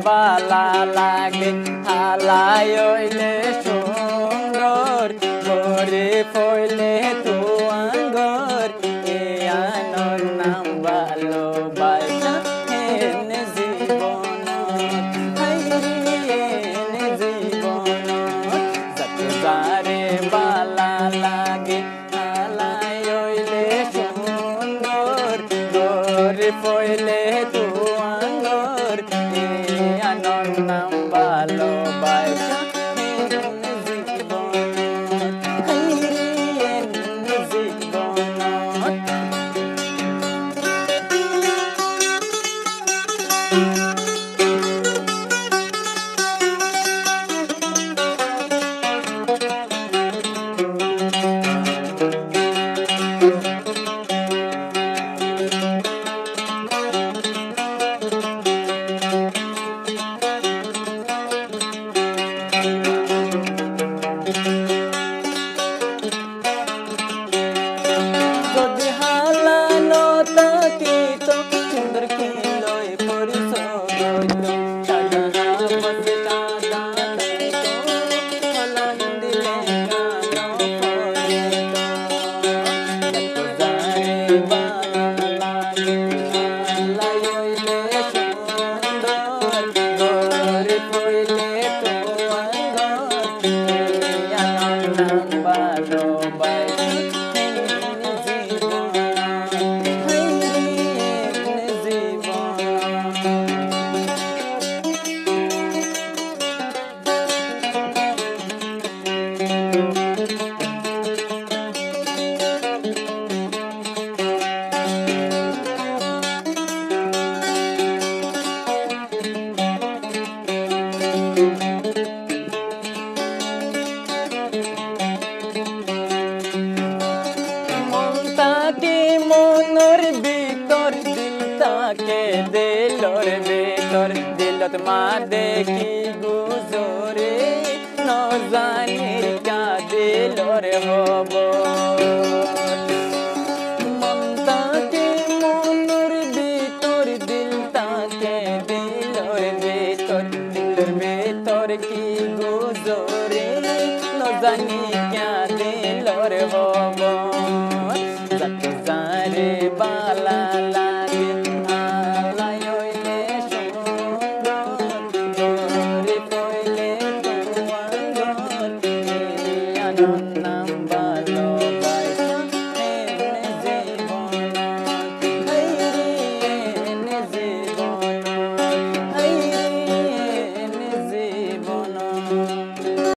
বালা লাগে হালাই হইলে সুন্দর ঘরে পইলে তুয়াঙ্গর এ আনর নাম ভালোবাসা এনে জীবন এনে জীবন যত যারে বালা লাগে হালাই হইলে সুন্দর ঘরে পইলে তুয়াঙ্গর এ আনর নাম ভালোবাসা এনে জীবন এনে জীবন যদি হালানো তাকিত সুন্দর কিলোয় পরিস গইত সাজানা বসলা দাঁড়াইত হলন দিলে গানো পড়িত যত যারে বালা লাগে হালাই হইলে সুন্দর ঘরে পইলে তুয়াঙ্গর এ আনন্দ ভালোবাসা তাকে মনের ভিতর দিল তাকে দিলর ভিতর দিলত মা দেখি গুজরে ন জানির কা দিলর হব মন তাকে মনের ভিতর দিল তাকে দিলর ভিতর দিলর ভিতর কি গুজরে ন জানি কা দিলর হব যত যারে বালা